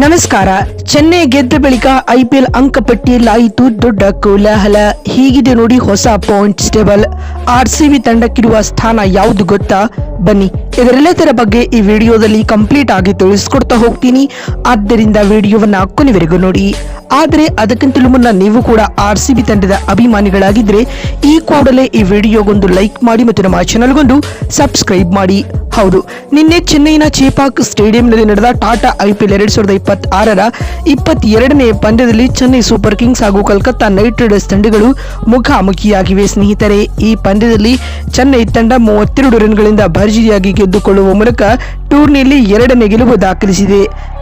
ನಮಸ್ಕಾರ. ಚೆನ್ನೈ ಗೆದ್ದ ಬಳಿಕ ಐಪಿಎಲ್ ಅಂಕಪಟ್ಟಿಯಲ್ಲಾಯಿತು ದೊಡ್ಡ ಕೋಲಾಹಲ. ಹೀಗಿದೆ ನೋಡಿ ಹೊಸ ಪಾಯಿಂಟ್ಸ್ ಟೇಬಲ್. ಆರ್ಸಿಬಿ ತಂಡಕ್ಕಿರುವ ಸ್ಥಾನ ಯಾವುದು ಗೊತ್ತಾ? ಬನ್ನಿ ಇದರೆಲ್ಲದರ ಬಗ್ಗೆ ಈ ವಿಡಿಯೋದಲ್ಲಿ ಕಂಪ್ಲೀಟ್ ಆಗಿ ತಿಳಿಸ್ಕೊಡ್ತಾ ಹೋಗ್ತೀನಿ. ಆದ್ದರಿಂದ ವಿಡಿಯೋವನ್ನ ಕೊನೆವರೆಗೂ ನೋಡಿ. ಆದರೆ ಅದಕ್ಕಿಂತಲೂ ಮುನ್ನ ನೀವು ಕೂಡ ಆರ್ಸಿಬಿ ತಂಡದ ಅಭಿಮಾನಿಗಳಾಗಿದ್ರೆ ಈ ಕೂಡಲೇ ಈ ವಿಡಿಯೋಗೊಂದು ಲೈಕ್ ಮಾಡಿ ಮತ್ತು ನಮ್ಮ ಚಾನೆಲ್ಗೊಂದು ಸಬ್ಸ್ಕ್ರೈಬ್ ಮಾಡಿ. ಹೌದು, ನಿನ್ನೆ ಚೆನ್ನೈನ ಚೇಪಾಕ್ ಸ್ಟೇಡಿಯಂನಲ್ಲಿ ನಡೆದ ಟಾಟಾ ಐಪಿಎಲ್ 2026ರ 22ನೇ ಪಂದ್ಯದಲ್ಲಿ ಚೆನ್ನೈ ಸೂಪರ್ ಕಿಂಗ್ಸ್ ಹಾಗೂ ಕೋಲ್ಕತ್ತಾ ನೈಟ್ ರೈಡರ್ಸ್ ತಂಡಗಳು ಮುಖಾಮುಖಿಯಾಗಿವೆ. ಸ್ನೇಹಿತರೆ, ಈ ಪಂದ್ಯದಲ್ಲಿ ಚೆನ್ನೈ ತಂಡ 32 ರನ್ಗಳಿಂದ ಭರ್ಜರಿಯಾಗಿ ಗೆದ್ದುಕೊಳ್ಳುವ ಮೂಲಕ ಟೂರ್ನಿಯಲ್ಲಿ 2ನೇ ಗೆಲುವು ದಾಖಲಿಸಿದೆ.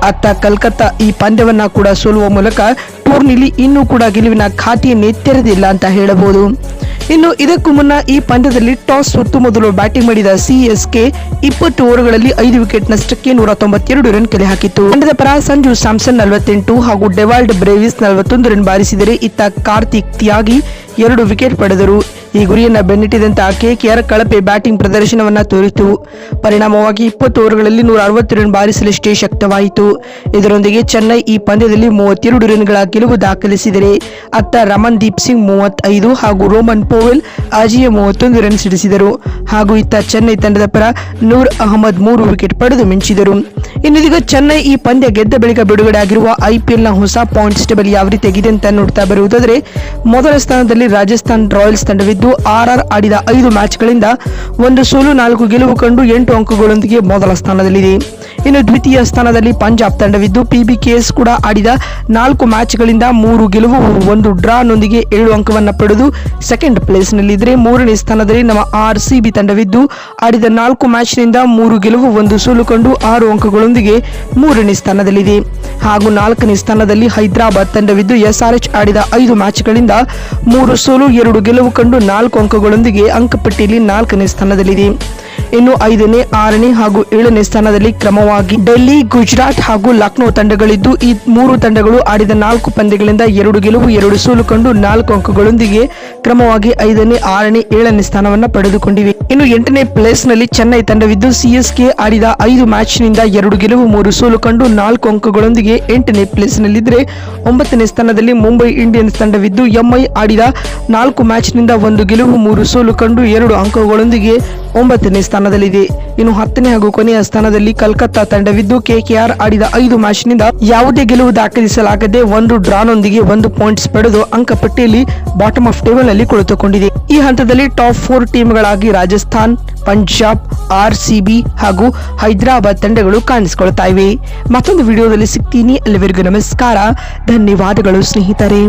ಅತ್ತ ಕೋಲ್ಕತ್ತಾ ಈ ಪಂದ್ಯವನ್ನ ಕೂಡ ಸೋಲುವ ಮೂಲಕ ಟೂರ್ನಿಯಲ್ಲಿ ಇನ್ನೂ ಕೂಡ ಗೆಲುವಿನ ಖಾತೆಯನ್ನೇ ತೆರೆದಿಲ್ಲ ಅಂತ ಹೇಳಬಹುದು. ಇನ್ನು ಇದಕ್ಕೂ ಮುನ್ನ ಈ ಪಂದ್ಯದಲ್ಲಿ ಟಾಸ್ ಸೋತು ಮೊದಲು ಬ್ಯಾಟಿಂಗ್ ಮಾಡಿದ ಸಿಎಸ್ಕೆ 20 ಓವರ್ಗಳಲ್ಲಿ 5 ವಿಕೆಟ್ ನಷ್ಟಕ್ಕೆ 192 ರನ್ ಕಲೆ ಹಾಕಿತ್ತು. ತಂಡದ ಪರ ಸಂಜು ಸ್ಯಾಮ್ಸನ್ 48 ಹಾಗೂ ಡೆವಾಲ್ಡ್ ಬ್ರೇವಿಸ್ 41 ರನ್ ಬಾರಿಸಿದರೆ ಇತ್ತ ಕಾರ್ತಿಕ್ ತ್ಯಾಗಿ 2 ವಿಕೆಟ್ ಪಡೆದರು. ಈ ಗುರಿಯನ್ನ ಬೆನ್ನಟ್ಟಿದಂತ ಕೆಕೆಆರ್ ಕಳಪೆ ಬ್ಯಾಟಿಂಗ್ ಪ್ರದರ್ಶನವನ್ನ ತೋರಿತು. ಪರಿಣಾಮವಾಗಿ 20 ಓವರ್ಗಳಲ್ಲಿ 160 ರನ್ ಬಾರಿಸಲಷ್ಟೇ ಶಕ್ತವಾಯಿತು. ಇದರೊಂದಿಗೆ ಚೆನ್ನೈ ಈ ಪಂದ್ಯದಲ್ಲಿ 32 ರನ್ಗಳ ಗೆಲುವು ದಾಖಲಿಸಿದರೆ ಅತ್ತ ರಮನ್ದೀಪ್ ಸಿಂಗ್ 35 ಹಾಗೂ ರೋಮನ್ ಪೋವೆಲ್ ಅಜಿಯ 31 ರನ್ ಸಿಡಿಸಿದರು. ಹಾಗೂ ಇತ್ತ ಚೆನ್ನೈ ತಂಡದ ಪರ ನೂರ್ ಅಹಮದ್ 3 ವಿಕೆಟ್ ಪಡೆದು ಮಿಂಚಿದರು. ಇನ್ನೀಗ ಚೆನ್ನೈ ಈ ಪಂದ್ಯ ಗೆದ್ದ ಬಳಿಕ ಬಿಡುಗಡೆ ಆಗಿರುವ ಐಪಿಎಲ್ ನ ಹೊಸ ಪಾಯಿಂಟ್ಸ್ ಟೇಬಲ್ ಯಾವ ರೀತಿಯಾಗಿದೆ ಅಂತ ನೋಡ್ತಾ ಬರುವುದಾದರೆ, ಮೊದಲ ಸ್ಥಾನದಲ್ಲಿ ರಾಜಸ್ಥಾನ್ ರಾಯಲ್ಸ್ ತಂಡವಿದ್ದು ಆರ್ಆರ್ ಆಡಿದ 5 ಮ್ಯಾಚ್ಗಳಿಂದ 1 ಸೋಲು 4 ಗೆಲುವು ಕಂಡು 8 ಅಂಕಗಳೊಂದಿಗೆ ಮೊದಲ ಸ್ಥಾನದಲ್ಲಿದೆ. ಇನ್ನು ದ್ವಿತೀಯ ಸ್ಥಾನದಲ್ಲಿ ಪಂಜಾಬ್ ತಂಡವಿದ್ದು ಪಿಬಿಕೆಎಸ್ ಕೂಡ ಆಡಿದ 4 ಮ್ಯಾಚ್ಗಳಿಂದ 3 ಗೆಲುವು 1 ಡ್ರಾನೊಂದಿಗೆ 7 ಅಂಕವನ್ನು ಪಡೆದು ಸೆಕೆಂಡ್ ಪ್ಲೇಸ್ನಲ್ಲಿದ್ದರೆ, ಮೂರನೇ ಸ್ಥಾನದಲ್ಲಿ ನಮ್ಮ ಆರ್ಸಿಬಿ ತಂಡವಿದ್ದು ಆಡಿದ 4 ಮ್ಯಾಚ್ನಿಂದ 3 ಗೆಲುವು 1 ಸೋಲು ಕಂಡು 6 ಅಂಕಗಳೊಂದಿಗೆ ಮೂರನೇ ಸ್ಥಾನದಲ್ಲಿದೆ. ಹಾಗೂ 4ನೇ ಸ್ಥಾನದಲ್ಲಿ ಹೈದರಾಬಾದ್ ತಂಡವಿದ್ದು ಎಸ್ಆರ್ಎಚ್ ಆಡಿದ 5 ಮ್ಯಾಚ್ಗಳಿಂದ 3 ಸೋಲು 2 ಗೆಲುವು ಕಂಡು 4 ಅಂಕಗಳೊಂದಿಗೆ ಅಂಕಪಟ್ಟಿಯಲ್ಲಿ 4ನೇ ಸ್ಥಾನದಲ್ಲಿದೆ. ಇನ್ನು 5ನೇ, 6ನೇ ಹಾಗೂ 7ನೇ ಸ್ಥಾನದಲ್ಲಿ ಕ್ರಮವಾಗಿ ಡೆಲ್ಲಿ, ಗುಜರಾತ್ ಹಾಗೂ ಲಕ್ನೋ ತಂಡಗಳಿದ್ದು ಈ 3 ತಂಡಗಳು ಆಡಿದ 4 ಪಂದ್ಯಗಳಿಂದ 2 ಗೆಲುವು 2 ಸೋಲು ಕಂಡು 4 ಅಂಕಗಳೊಂದಿಗೆ ಕ್ರಮವಾಗಿ 5ನೇ, 6ನೇ, 7ನೇ ಸ್ಥಾನವನ್ನು ಪಡೆದುಕೊಂಡಿವೆ. ಇನ್ನು 8ನೇ ಪ್ಲೇಸ್ನಲ್ಲಿ ಚೆನ್ನೈ ತಂಡವಿದ್ದು ಸಿಎಸ್ಕೆ ಆಡಿದ 5 ಮ್ಯಾಚ್ನಿಂದ 2 ಗೆಲುವು 3 ಸೋಲು ಕಂಡು 4 ಅಂಕಗಳೊಂದಿಗೆ 8ನೇ ಪ್ಲೇಸ್ನಲ್ಲಿದ್ದರೆ, 9ನೇ ಸ್ಥಾನದಲ್ಲಿ ಮುಂಬೈ ಇಂಡಿಯನ್ಸ್ ತಂಡವಿದ್ದು ಎಂಐ ಆಡಿದ 4 ಮ್ಯಾಚ್ನಿಂದ 1 ಗೆಲುವು 3 ಸೋಲು ಕಂಡು 2 ಅಂಕಗಳೊಂದಿಗೆ 9ನೇ ಸ್ಥಾನದಲ್ಲಿದೆ. ಇನ್ನು 10ನೇ ಹಾಗೂ ಕೊನೆಯ ಸ್ಥಾನದಲ್ಲಿ ಕೋಲ್ಕತ್ತಾ ತಂಡವಿದ್ದು ಕೆಕೆಆರ್ ಆಡಿದ 5 ಮ್ಯಾಚ್ನಿಂದ ಯಾವುದೇ ಗೆಲುವು ದಾಖಲಿಸಲಾಗದೆ 1 ಡ್ರಾನೊಂದಿಗೆ 1 ಪಾಯಿಂಟ್ಸ್ ಪಡೆದು ಅಂಕಪಟ್ಟಿಯಲ್ಲಿ ಬಾಟಮ್ ಆಫ್ ಟೇಬಲ್ ನಲ್ಲಿ ಕುಳಿತುಕೊಂಡಿದೆ. ಈ ಹಂತದಲ್ಲಿ ಟಾಪ್ 4 ಟೀಮ್ಗಳಾಗಿ ರಾಜಸ್ಥಾನ್, ಪಂಜಾಬ್, ಆರ್ಸಿಬಿ ಹಾಗೂ ಹೈದರಾಬಾದ್ ತಂಡಗಳು ಕಾಣಿಸಿಕೊಳ್ತಾ ಇವೆ. ಮತ್ತೊಂದು ವಿಡಿಯೋದಲ್ಲಿ ಸಿಗ್ತೀನಿ. ಅಲ್ಲಿವರೆಗೂ ನಮಸ್ಕಾರ, ಧನ್ಯವಾದಗಳು ಸ್ನೇಹಿತರೆ.